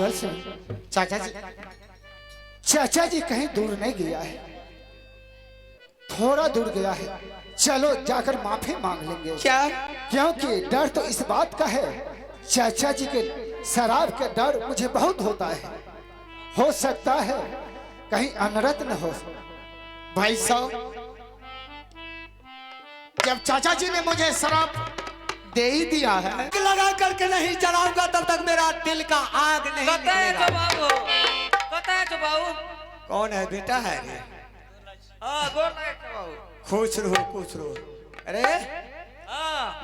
रुदल सिंह, चाचा जी कहीं दूर नहीं गया है, थोड़ा दूर गया है, चलो जाकर माफी मांग लेंगे। क्या? क्योंकि डर तो इस बात का है, चाचा जी के शराब का डर मुझे बहुत होता है, हो सकता है कहीं अनर्थ न हो। भाई साहब, जब चाचा जी ने मुझे शराब दे ही दिया है, लगा करके नहीं जलाऊंगा तब तक मेरा दिल का आग नहीं निकलेगा। कौन है बेटा? है रे? खुश रहो खुश रहो। अरे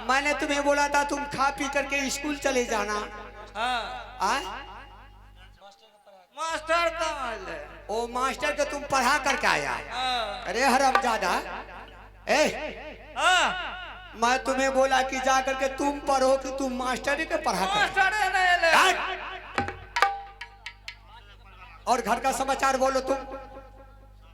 मैंने तुम्हें बोला था तुम खा पी करके स्कूल चले जाना। मास्टर कहाँ है? ओ मास्टर के तुम पढ़ा करके आया। अरे हरामजादा, मैं तुम्हें बोला कि जा करके तुम पढ़ो कि तुम मास्टर के पढ़ा कर। और घर का समाचार बोलो तुम।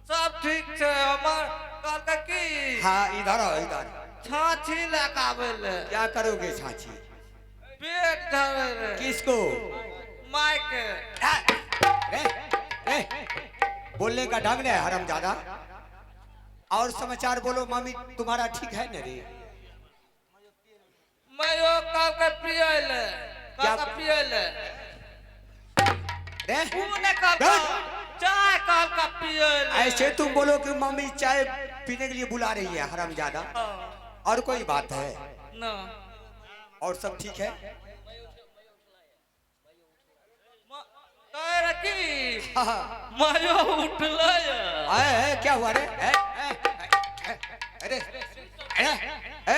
सब ठीक है हमार काल का की। हाँ इधर आओ इधर। छाछी लगावेले। क्या करोगे छाछी? पेट धरेले। किसको? माइक। रे बोलने का ढंग नहीं है हरामजादा। और समाचार बोलो। मम्मी तुम्हारा ठीक है न रे? मैं यो काल का पियले। काल का पियले। रे चाय काल का पियले। ऐसे तुम बोलो कि मम्मी चाय पीने के लिए बुला रही है हरामजादा। और कोई बात है ना? और सब ठीक है? मायो उठला क्या हुआ रे? अरे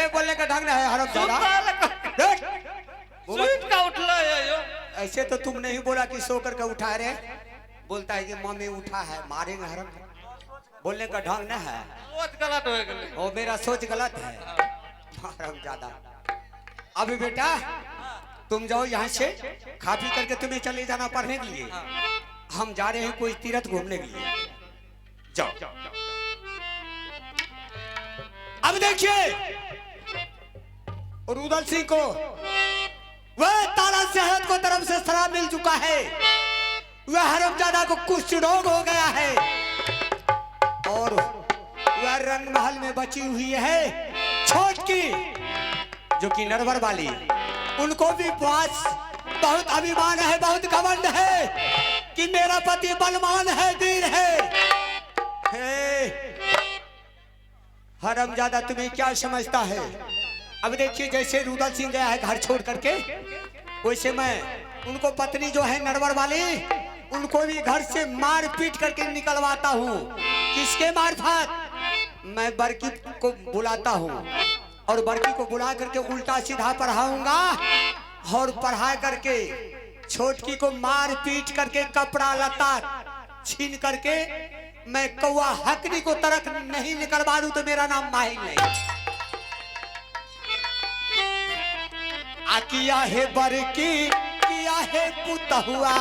बोलने का ढंग है हरामजादा। सुन का उठला यो। ऐसे तो तुम नहीं बोला कि सो करके उठा रे। बोलता है कि मम्मी उठा है, मारेंगे हराम। बोलने का ढंग न है। सोच गलत हो गई। ओ मेरा सोच गलत है हरामजादा। अभी बेटा तुम जाओ यहाँ से, खा पी करके तुम्हें चले जाना पढ़ने के लिए। हम जा रहे हैं कोई तीर्थ घूमने के लिए। जाओ। अब देखिए रुदल सिंह को वह तारा सेहत को तरफ से शराब मिल चुका है। वह हरामजादा को कुछ रोग हो गया है और वह रंग महल में बची हुई है छोटकी, जो कि नरवर वाली। उनको भी पास बहुत अभिमान है, बहुत घमंड है कि मेरा पति बलवान है, वीर है। हरामजादा तुम्हें क्या समझता है? अब देखिए जैसे रुदल सिंह गया है घर छोड़ करके, वैसे मैं उनको पत्नी जो है नरवर वाली, उनको भी घर से मार पीट करके निकलवाता हूँ। किसके मार्फत? मैं बरकी को बुलाता हूँ और बरकी को बुला करके उल्टा सीधा पढ़ाऊंगा और पढ़ा करके छोटकी को मार पीट करके कपड़ा लता छीन करके मैं कौवा हकनी को तरक नहीं निकलवा दूं तो मेरा नाम माहिल नहीं। किया है बरकी, किया है पुतहुआ,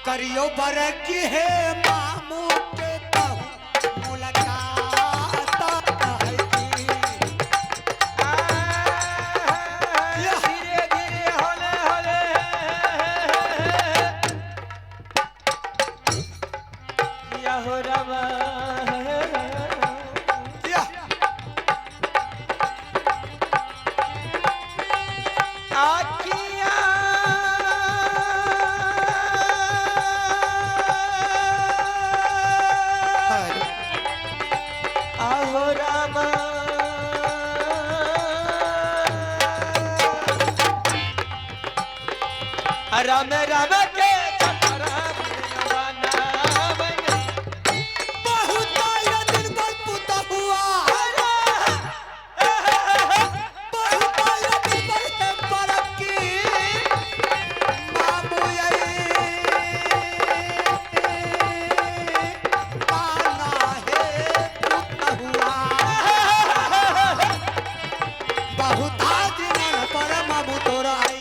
करियो बरकी है मामू के बहू मुलाकात है की। धीरे धीरे होले होले किया हो रवा राम राम के बहुत आया दिन पर पुता हुआ, बहुत आया दिन पर बरकी मामू पाना है पुता हुआ। बहुत दिन पर मामू तोरा आई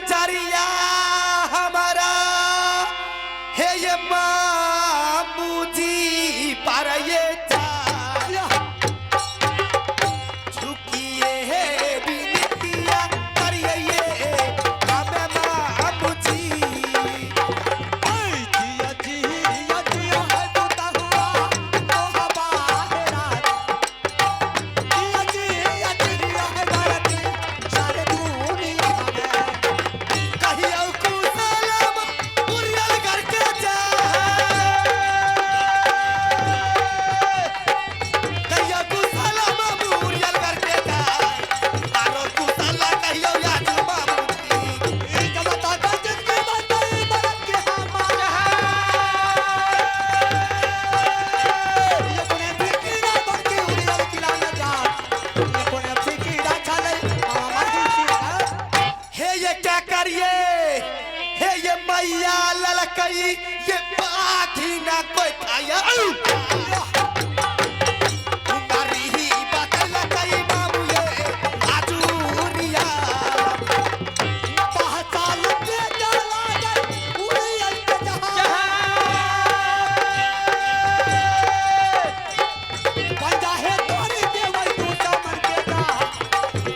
नजरिया हमारा है ये मामू जी पर ये झुकिए है बिनतिया करिए ये हमें मामू जी। जिया जिया जिया है टूटा हुआ मोह बाहरा जिया जिया जिया है भारती सारे दुनिया में कहियो को सलाम उरियल करके जा कहियो को सलाम उरियल करके जा आरो को सला कहियो या जुमा मुझी जब तक जिंदगी बताई बरत के हमारे ये कोने फिकीरा बरके उड़ियल किला में जा ये कोने फिकीरा चले हमार दिल हे ये क्या करिए हे ये मैया ललकई ये बाठी ना कोई खाया उंगारी ही बात लकई बाबू ये आजूरिया पहचान के चला गए उड़ियल के जहां बंदा है तोरी देवई तू चमन के जा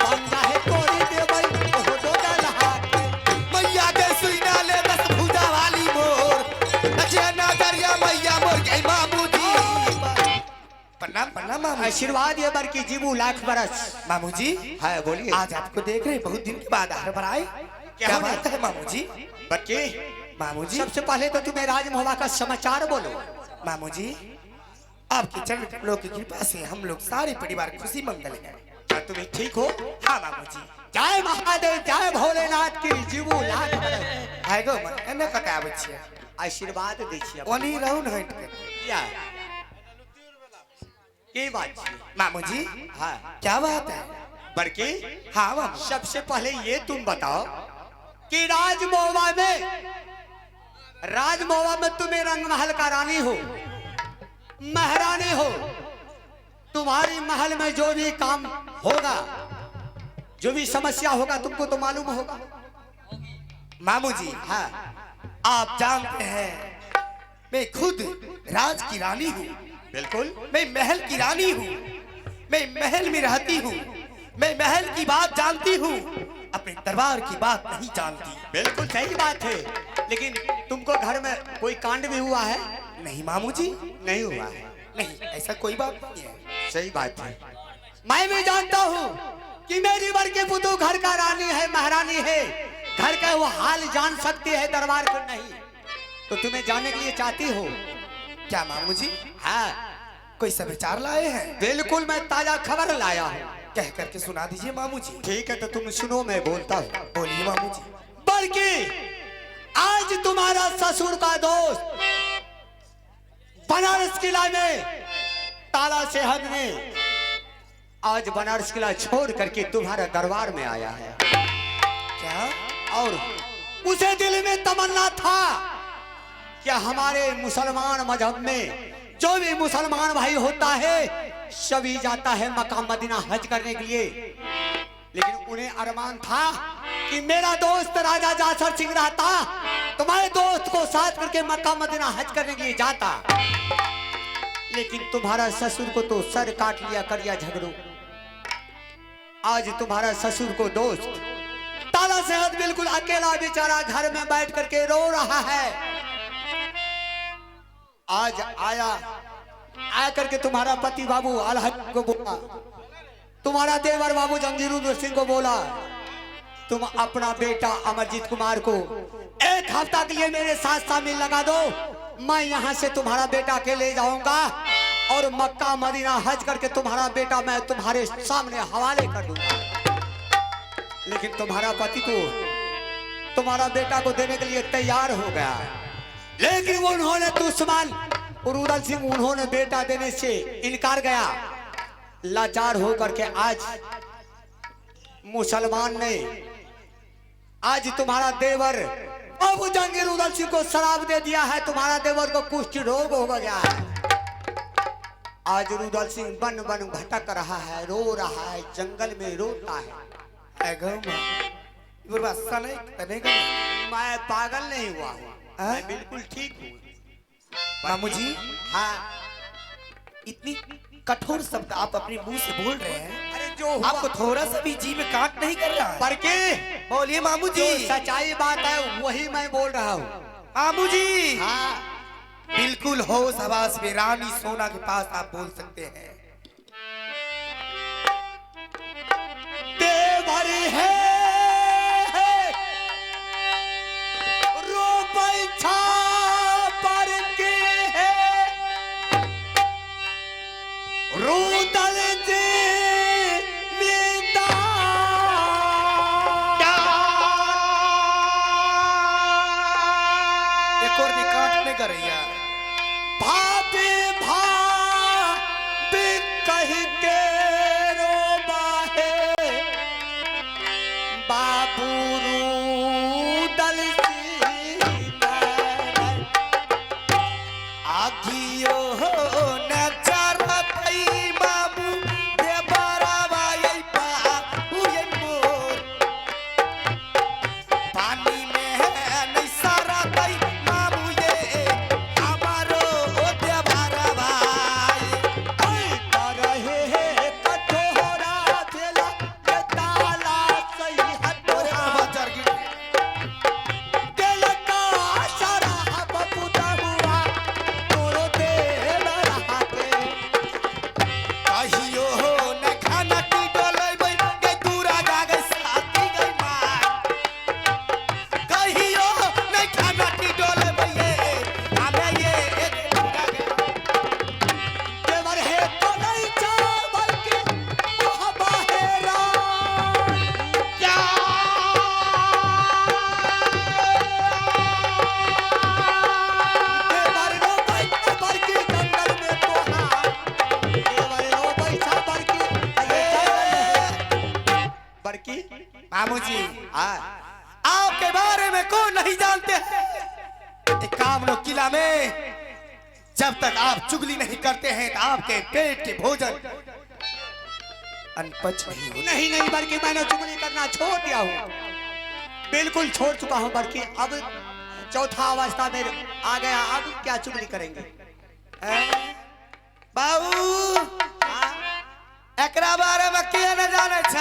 बंदा है तोरी देवई ओ दो दलहा मैया के सुइना ले दस भुजा वाली मोर नचिया दरिया मैया मोर गई बाबूजी प्रणाम प्रणाम मामू आशीर्वाद ये बर की जीवू लाख बरस मामू जी है बोलिए आज आपको देख रहे बहुत दिन के बाद हर बार आए क्या होने? बात है मामू जी बच्चे मामू जी सबसे पहले तो तुम्हें राजमोहवा का समाचार बोलो मामू जी आपके चरण कमलों की कृपा से हम लोग सारे परिवार खुशी मंगल है। क्या तुम्हें ठीक हो हाँ मामू जी जय महादेव जय भोलेनाथ की जीवू लाख बरस है गो एने का बच्चे आशीर्वाद दीजिए ओनी रहू न हट के क्या की बात छी? मामू जी हाँ क्या बात है बड़की हाँ मामू सबसे पहले ये तुम बताओ कि राजमोवा में तुम्हें रंग महल का रानी हो महारानी हो तुम्हारी महल में जो भी काम होगा जो भी समस्या होगा तुमको तो मालूम होगा मामू जी हाँ आप जानते हैं मैं खुद राज की रानी हूँ बिल्कुल मैं महल की रानी हूँ मैं महल में रहती हूँ मैं महल की बात जानती हूँ अपने दरबार की बात नहीं जानती। बिल्कुल सही बात है लेकिन तुमको घर में कोई कांड भी हुआ है नहीं मामू जी नहीं हुआ है नहीं ऐसा कोई बात नहीं है। सही बात है मैं भी जानता हूँ कि मेरी बड़की पुतू घर का रानी है महारानी है घर का वो हाल जान सकती है दरबार को नहीं तो तुम्हें जानने के लिए चाहती हो क्या मामू जी हाँ कोई समाचार लाए हैं? बिल्कुल मैं ताजा खबर लाया हूँ कह करके सुना दीजिए मामू जी। ठीक है तो तुम सुनो मैं बोलता हूँ बोलिए मामू जी। बल्कि आज तुम्हारा ससुर का दोस्त बनारस किला में ताला सेहद में आज बनारस किला छोड़ करके तुम्हारे दरबार में आया है क्या और उसे दिल में तमन्ना था कि हमारे मुसलमान मजहब में जो भी मुसलमान भाई होता है सभी जाता है मक्का मदीना हज करने के लिए लेकिन उन्हें अरमान था कि मेरा दोस्त राजा जासर सिंह रहता तुम्हारे दोस्त को साथ करके मक्का मदीना हज करने के लिए जाता लेकिन तुम्हारा ससुर को तो सर काट लिया करिया झगड़ू आज तुम्हारा ससुर को दोस्त ताला सेहद बिल्कुल अकेला बेचारा घर में बैठ करके रो रहा है आज आया करके तुम्हारा पति बाबू अलहद को बोला तुम्हारा देवर बाबू जंगीरुद्र सिंह को बोला तुम अपना बेटा अमरजीत कुमार को एक हफ्ता के लिए मेरे साथ शामिल लगा दो मैं यहाँ से तुम्हारा बेटा के ले जाऊंगा और मक्का मदीना हज करके तुम्हारा बेटा मैं तुम्हारे सामने हवाले कर दूंगा लेकिन तुम्हारा पति को तुम्हारा बेटा को देने के लिए तैयार हो गया लेकिन उन्होंने दुश्मन रुदल सिंह उन्होंने बेटा देने से इनकार गया लाचार होकर के आज मुसलमान ने आज तुम्हारा देवर बाबू जंगीर रुदल सिंह को शराब दे दिया है तुम्हारा देवर को कुष्ठ रोग हो गया है आज रुदल सिंह बन बन भटक रहा है रो रहा है जंगल में रोता है पूरा सने तने गए। मैं पागल नहीं हुआ हूँ, हाँ? मैं बिल्कुल ठीक हूँ। मामू जी हाँ, इतनी कठोर शब्द आप अपने मुंह से बोल रहे हैं, अरे जो हुआ आपको थोड़ा सा भी जी में काट नहीं कर रहा है? पर के बोलिए मामू जो जी। सच्चाई बात है वही मैं बोल रहा हूँ। मामू जी हाँ, बिल्कुल होश हवास में रानी सोना के पास आप बोल सकते हैं। देवर है रोपैछा पर के है रुदल जे मीता एक और भी काट नहीं कर रही है। भाभी भाभी कह के रोबा है बाबू रूदल सीना आगियो हो नचरतई बाबू दे बराबा यई बाबू ये मोर पानी में है नहीं सरतई बाबू ये हमारो दे बराबा रहे हैं कठोरा दिला के ताला सही हटोरा बजर गिर दिल का सारा बपुता हुआ तोरो दिल रहा के कहियो हो न खाना की डोलबै के दूरा गागे साथी गई मार कहियो न खाना की डोलबै ये हमें ये दूरा गागे देवर है तो नहीं चावल के मोहब्बा है क्या देवर रो बैठा पर की जंगल में तो हाँ देवर रो बैठा पर की बरकी मामू जी हाँ आपके बारे में कौन नहीं जानते हैं। एक कामनो किला में जब तक आप चुगली नहीं करते हैं तो आपके पेट के भोजन अनपच नहीं होते। नहीं नहीं बल्कि मैंने चुगली करना छोड़ दिया हूँ, बिल्कुल छोड़ चुका हूँ। बल्कि अब चौथा अवस्था में आ गया, अब क्या चुगली करेंगे। बाबू हाँ? एकरा बारे में के न जाने छ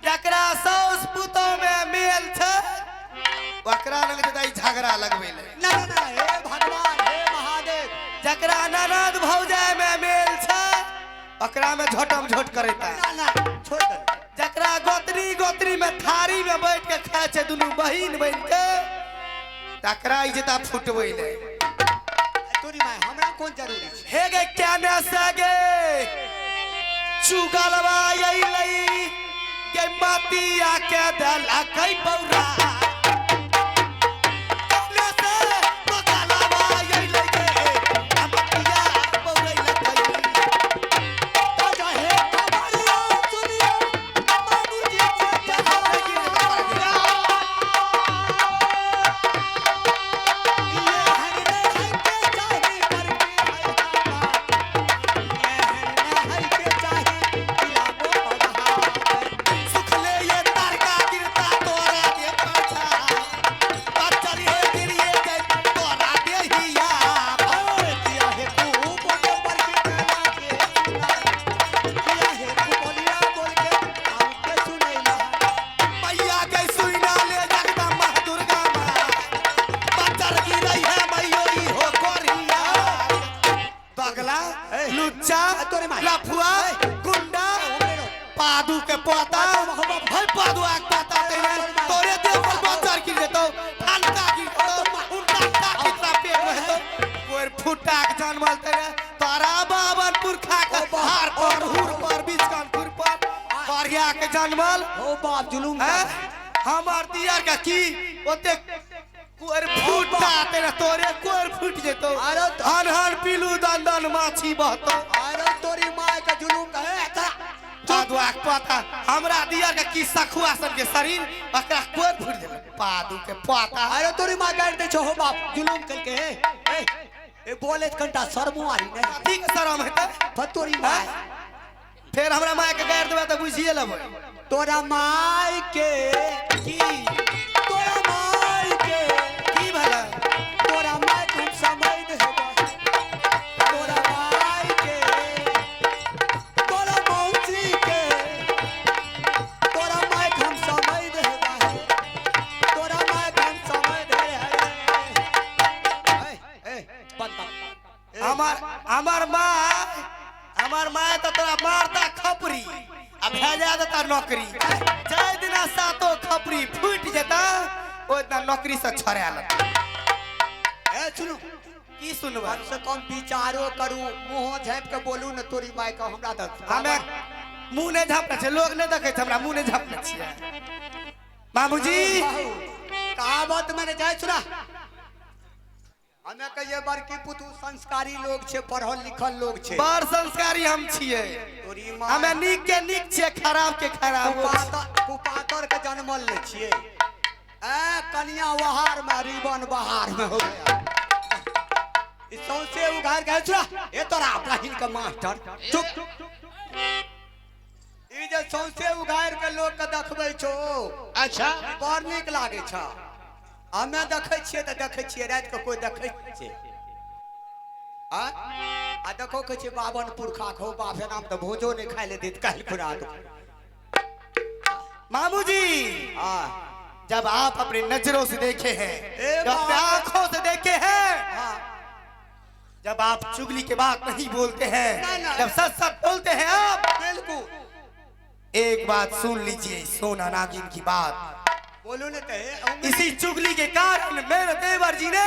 जकरा सौस पुतो में मेल छ ओकरा लग जदाई झगड़ा लगबे ले। ना ना ना, हे भगवान हे महादेव, जकरा ननद भौजाई में मेल छ ओकरा में झोटम झोट करता। ना ना छोड़ दे। जकरा गोतरी गोतरी में थारी में बैठ के खाए छे दुनू बहिन बन के तकरा इज्जत फुटबै ले। तोरी माय हमरा कौन जरूरी है। हे गे क्या न सगे चुगलवा यही लई के मातिया के दला कई पौरा न से चुगलवा यही लई के मातिया पौरा लई ताजा है कमरिया सुनियो मामू जी से जहां सुखले ये तारका गिरता तोरा दे पाछा बच्चर हे गिरिए के तोरा दे हिया मैया के सुइना ले जगदम्बा दुर्गा मां बच्चर गिरई है मैयोरी हो कोरिया पगला लुच्चा तोरे माय। लफुआ गुंडा पादू के पोता भाई पादू आग पाता तेरे तोरे देह पर बच्चर गिर देतो फलका गिर देतो उनका कितना पेट में तो कोई फुटा के जन्मल तेरे तारा बावन पुरखा के हार पर हुर पर बीच कानपुर पर बढ़िया के जन्मल ओ बाप जुलूम है हमार दियार का की ओते कोर फुटा तेरे तोरे कोर फुट जेतो अरे हन हन पीलू दंदन माछी बहतो अरे तोरी माय का जुलूम का है पादुआ के पोता हमरा दियार का की सखुआ सन के शरीर ओकरा कोर फुट जेले पादू के पोता अरे तोरी माँ काट दे छो हो बाप जुलूम करके ए बोले कंटा शर्मो आई नहीं ठीक शरम है फतोरी माँ फिर हमरा माय के गाड़ देबा त बुझिए लेबै तोरा माय के की हेजा देता नौकरी जय दिना सातो खपरी फूट जेता ओ इतना नौकरी से छोड़े लग ए सुनो की सुनबा कम से कम विचारो करू मुंह झाँप के बोलू न तोरी माय का हमरा दस हमें मुंह ने झापना छे लोग ने देखे छे हमरा मुंह ने झापना छे बाबूजी कहावत मैंने जाय सुना हमें कहिए बड़की पुतू संस्कारी लोग छे पढ़ल लिखल लोग छे बड़ संस्कारी हम छिए तोरी माय हमें नीक के नीक छे खराब के खराब कुपातर के जन्मल ले छिए ए कन्या वहार में रिबन बहार में हो गया इस सौसे उघार गए छुरा ए तोरा बहिन के मास्टर चुप ई जे सौसे उघार के लोग के देखबै छो अच्छा बड़ नीक लागे छ हमे देखै छियै त देखै छियै रात के कोई देखै छै आ देखो कहै छै बावन पुरखा खो बापे नाम त भोजो नहीं खाइ ले देत काल खुरा दो मामूजी हां जब आप अपनी नजरों से देखे हैं ए जब अपनी बाबा। आंखों से देखे हैं हां जब आप चुगली के बात नहीं बोलते हैं ना। जब सच सच बोलते हैं आप बिल्कुल एक बात सुन लीजिए सोना नागिन की बात बोलो ने ते इसी चुगली के कारण मेरे देवर जी ने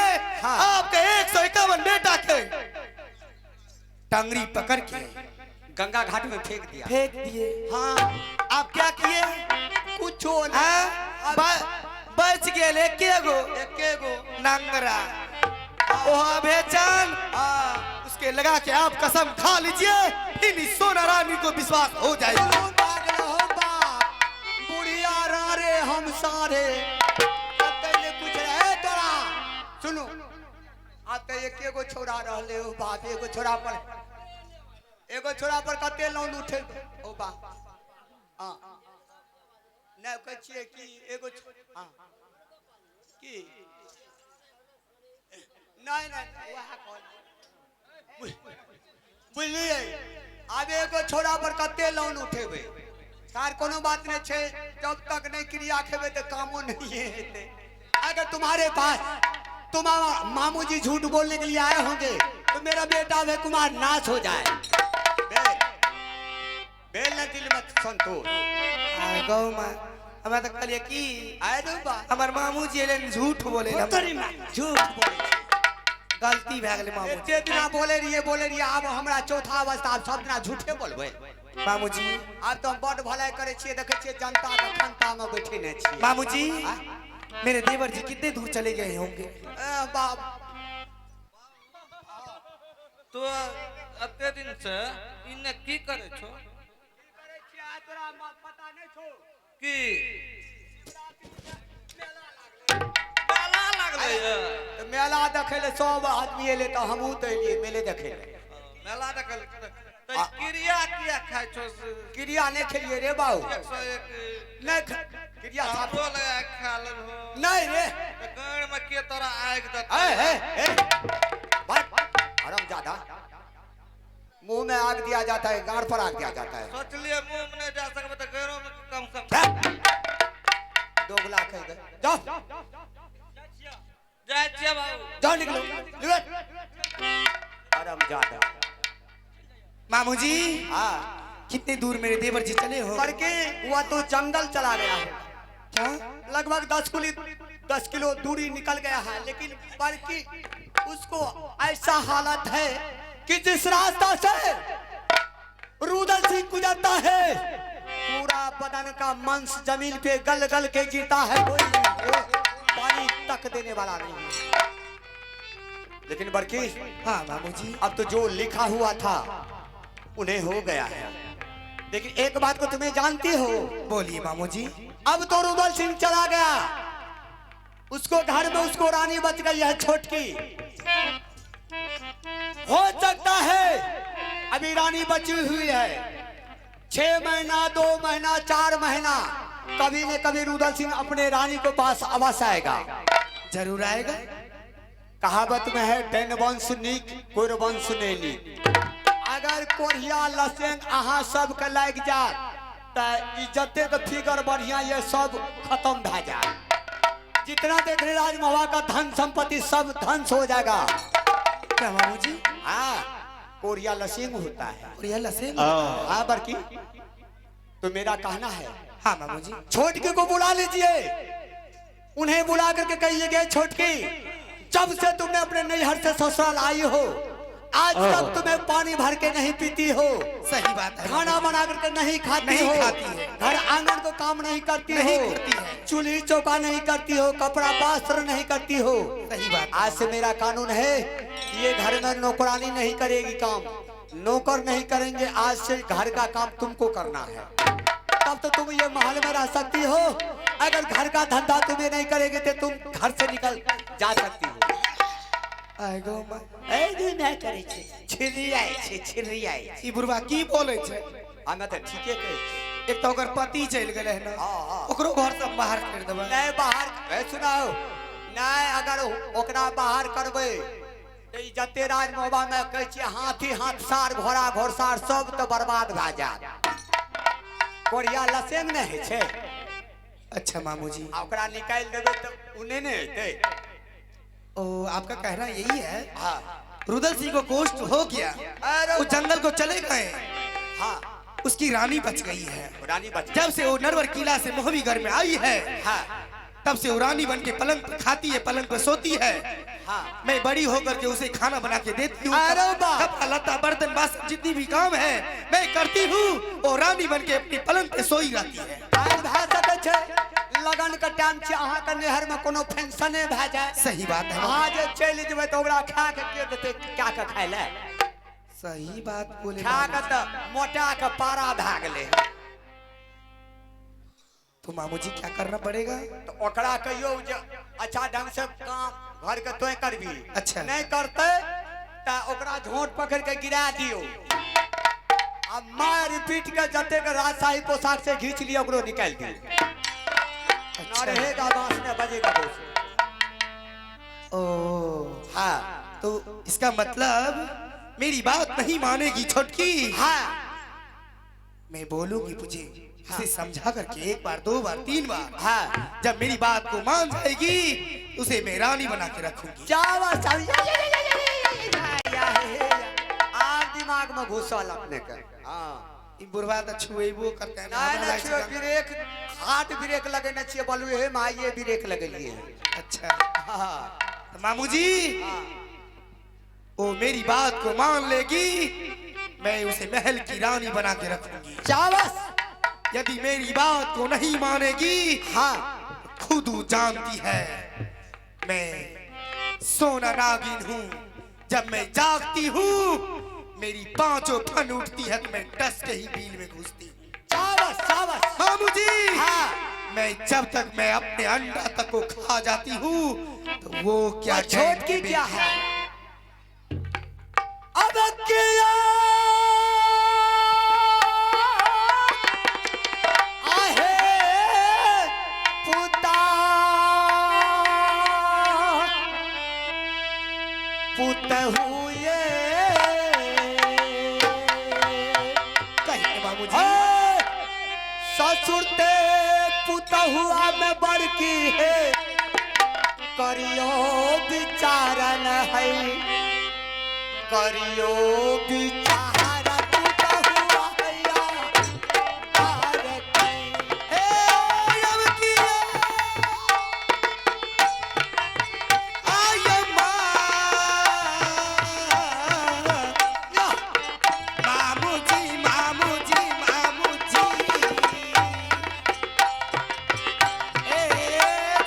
हाँ। आपके 151 बेटा के टंगरी पकड़ के गंगा घाट में फेंक दिया फेंक दिए हाँ आप क्या किए कुछो हाँ? बच गए एके गो नंगरा ओहा बेचान उसके लगा के आप कसम खा लीजिए फिर इस सोना रानी को विश्वास हो जाएगा बुढ़िया रे हम सारे कुछ रहे तोरा सुनो आप तो एक गो छोड़ा रहले हो बाप एगो छोड़ा पर कते लोन उठे ओ बा हां न कहै छियै कि एगो हां की नहीं वह कॉल बुझलिए आब एगो छोड़ा पर कते लोन उठेबे सार कोनो बात नहीं छे जब तक नहीं क्रिया खेबे तो कामो नहीं हेते अगर तुम्हारे पास तुम्हारा मामू जी झूठ बोलने के लिए आए होंगे तो मेरा बेटा वे कुमार नाश हो जाए बेल न दिल मत संतोष गौ मां हमें तो कहलिए कि आए दो बा हमार मामू जी एलन झूठ बोले तोरी मां झूठ बोले गलती भए गेलै मामू एते दिना बोले रहिए अब हमरा चौथा अवस्था अब सब दिना झूठे बोलबे मामू जी अब तो हम बड़ भलाई करे छिए देखे छिए जनता के खंता में बैठे ने छिए मामू जी मेरे देवर जी कितने दूर चले गए होंगे बाप तो अते दिन से इन्ने की करे छो तोरा पता नहीं छो की मेला लागले तो मेला देखे ले सब आदमी एले तो हमहू तो एलिए मेले देखे ले मेला देखल तो क्रिया किया खाय छो क्रिया नहीं खेलिए रे बाबू 101 नहीं क्रिया साफ साफो लगा खा ले हो नहीं रे गण में के तोरा आग दत ए भाई हराम ज्यादा मुंह में आग दिया जाता है गाड़ पर आग दिया जाता है सोच लिए मुंह में नहीं जा सकबे तो गैरों में कम से कम दोगला कह गए जाओ जाय छिया बाबू जाओ निकलो हराम ज्यादा मामू जी हाँ कितने दूर मेरे देवर जी चले हो करके हुआ तो जंगल चला गया है क्या लगभग 10 किलो दूरी निकल गया है लेकिन बल्कि उसको ऐसा हालत है कि जिस रास्ता से रुदल सिंह गुजरता है पूरा बदन का मांस जमीन पे गल गल के गिरता है कोई पानी तक देने वाला नहीं है लेकिन बल्कि हाँ मामू जी अब तो जो लिखा हुआ था उन्हें हो गया है लेकिन एक बात को तुम्हें जानती हो बोलिए मामू जी अब तो रुदल सिंह चला गया उसको घर में उसको रानी बच गई है छोटकी हो सकता है अभी रानी बची हुई है 6 महीना 2 महीना 4 महीना कभी न कभी रुदल सिंह अपने रानी को पास अवश्य आएगा जरूर आएगा कहावत में है टेन वंश नीक कोर वंश ने नीक अगर कोरिया लसेंग अहाँ सब के लाग जात त इज्जते के फिगर बढ़िया ये सब खत्म भ जाए जितना देख रहे राजमहल का धन संपत्ति सब ध्वंस हो जाएगा क्या मामू जी हाँ कोरिया लसेंग होता है और यह लसे हाँ बरकी तो मेरा कहना है हाँ मामू जी। छोटकी को बुला लीजिए, उन्हें बुला करके कहिए गए छोटकी, जब से तुमने अपने नैहर से ससुराल आई हो आज तक तुम्हें पानी भर के नहीं पीती हो, सही बात है। खाना बना करके नहीं खाती हो, है। घर आंगन को काम नहीं करती नहीं हो, करती है। चूल्ही चौका नहीं करती हो, कपड़ा वस्त्र नहीं करती हो। सही बात। आज से मेरा कानून है, ये घर में नौकरानी नहीं करेगी काम, नौकर नहीं करेंगे, आज से घर का काम तुमको करना है। तब तो तुम ये महल में रह सकती हो, अगर घर का धंधा तुम्हें नहीं करेगी तो तुम घर से निकल जा सकती हो। आएगो नहीं करे छिरी आई ई बुढ़वा की बोले छे? हमें तो ठीके कहे छी। एक तो ओकर पति चल गेले है ना, हाँ। ओकरो घर से बाहर कर देबे। नहीं बाहर सुनाओ, नहीं अगर ओकरा बाहर करबे तो ई जते राज मोहबा में कहे छी हाथी हाथ सार घोड़ा घोड़सार सब तो बर्बाद भ जात। कोरिया लसेंग नहीं है छे। अच्छा मामू जी। ओकरा निकाल देबे तो उन्हें नहीं हेते। ओ आपका कहना यही है? हाँ। रुदल सिंह को कोष्ठ हो गया, अरे वो जंगल को चले गए, हाँ उसकी रानी बच गई है। रानी बच जब से वो नरवर किला से मोहबीगढ़ में आई है, हाँ तब से वो रानी बन के पलंग पर खाती है, पलंग पर सोती है। हाँ। मैं बड़ी होकर के उसे खाना बना के देती हूँ, अरे वाह। कपड़ा लत्ता बर्तन बासन जितनी भी काम है मैं करती हूँ। वो रानी बन के अपनी पलंग पे सोई रहती है। आज भए सकै छै लगन के टाइम छै, अहाँ के नहर में कोनो फंक्शने भए जाए, सही बात है। अहाँ जे चलि जेबै तो ओकरा खा के के देतै, क्या के खाय ले? सही बात बोले खा मामू के जी। तो मोटा के पारा भए गेलै। तो मामू जी क्या करना पड़ेगा? तो ओकरा कहियो जे अच्छा ढंग से काम घर के तोय करबी, अच्छा। नहीं करते त ओकरा झोंट पकड़ के गिरा दियो, अब मार पीट के जते के राजशाही पोशाक से घींच लियो, ओकरो निकाल दियो। ना रहेगा बांस ने बजेगा दोस्त। ओ हाँ तो इसका मतलब मेरी बात नहीं मानेगी छोटकी? हाँ मैं बोलूंगी मुझे उसे समझा करके एक बार, दो बार, तीन बार। हाँ जब मेरी बात को मान जाएगी उसे मैं रानी बना के रखूंगी। चावा आप दिमाग में घुसल अपने के। हाँ ई बुढ़वा तो छुएबो करते हैं ना, नहीं हमरा ना लाइक छुए, से- ब्रेक हाथ ब्रेक लगे ना चाहिए, बोलू हे माँ ये ब्रेक लगेलिए। अच्छा हाँ तो मामू जी हाँ। वो मेरी बात को मान लेगी, मैं उसे महल की रानी बना के रखूंगी। चावस यदि मेरी बात को नहीं मानेगी, हाँ खुद वो जानती है मैं सोना नागिन हूँ। जब मैं जागती हूँ मेरी पांचों फन उठती है तो मैं डस के ही बील में घुसती हूँ। चावस चावस मामू जी हाँ। मैं जब तक मैं अपने अंडा तक को खा जाती हूँ तो वो क्या और छोट की कहेंगे? क्या है? अब किया आहे पुता पुत हुए कहिए मामू जी। ससुर ते पुत हुआ में बड़की है, करियो विचारन है, करियो विचार पुत हुआ है या पार की। ए, अब किया आई माँ। मामू जी, मामू जी, मामू जी। ए,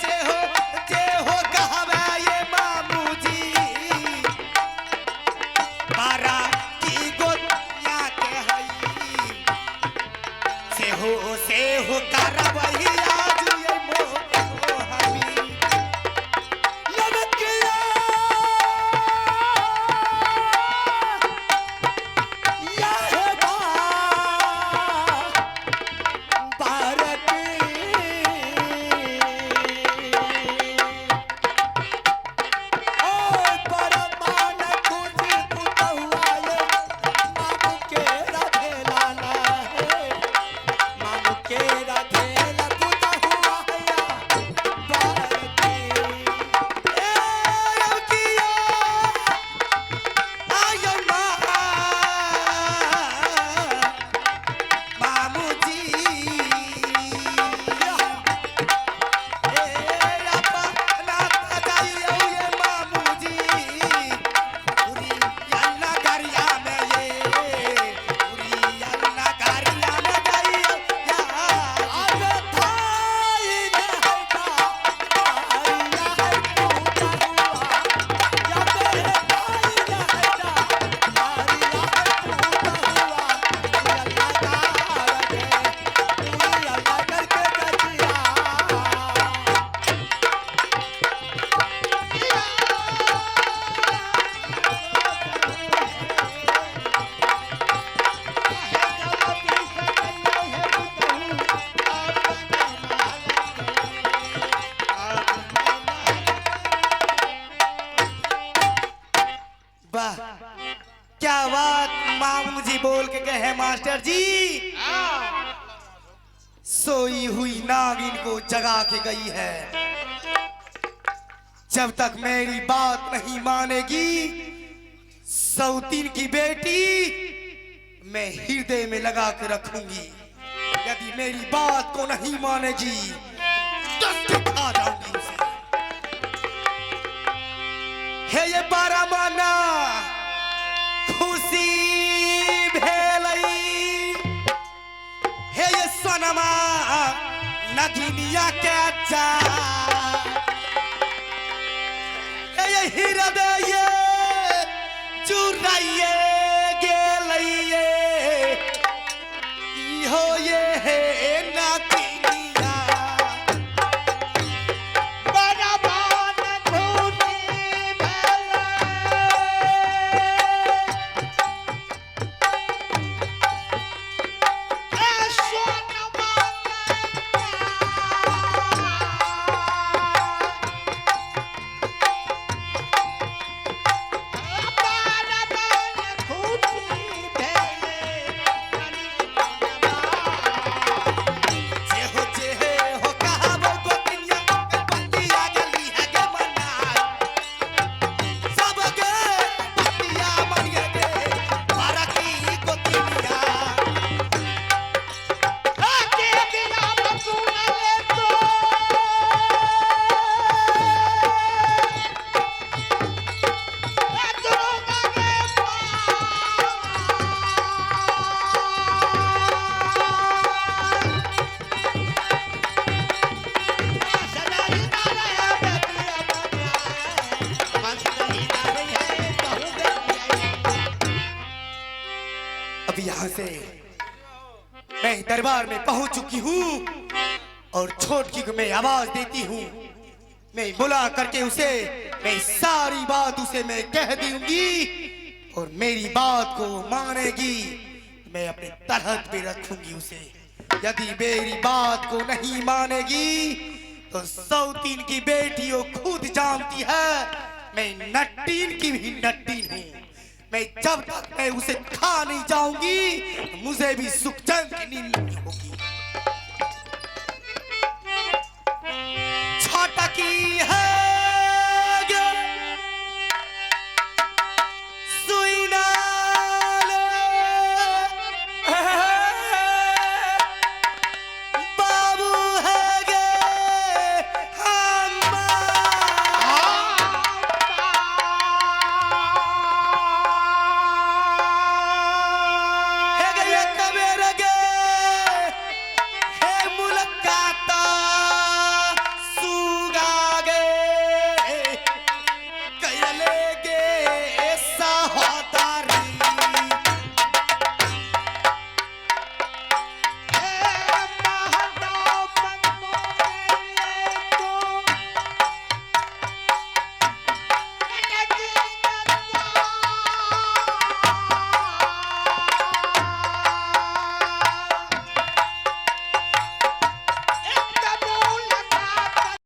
जे हो कहवे ये मामू जी। बारा की बोल के कहे मास्टर जी सोई हुई नागिन को जगा के गई है। जब तक मेरी बात नहीं मानेगी सौतीन की बेटी मैं हृदय में लगा के रखूंगी। यदि मेरी बात को नहीं मानेगी तो खा जाऊंगी उसे। हे ये बारा माना खुशी भेलई, हे ये सोनमा नगिनिया के अच्छा, हे ये हृदय चुराइए गेलइए इहो ये है नागिनिया बड़ा बान खुशी अब यहाँ से मैं दरबार में पहुंच चुकी हूँ और छोटकी को मैं आवाज देती हूँ। मैं बुला करके उसे मैं सारी बात उसे मैं कह दूंगी और मेरी बात को मानेगी मैं अपने तरहत पे रखूंगी उसे। यदि मेरी बात को नहीं मानेगी तो सौतीन की बेटी वो खुद जानती है मैं नट्टीन की भी नट्टीन हूँ। मैं जब तक मैं उसे खा नहीं जाऊंगी मुझे भी सुख चैन की नींद नहीं होगी।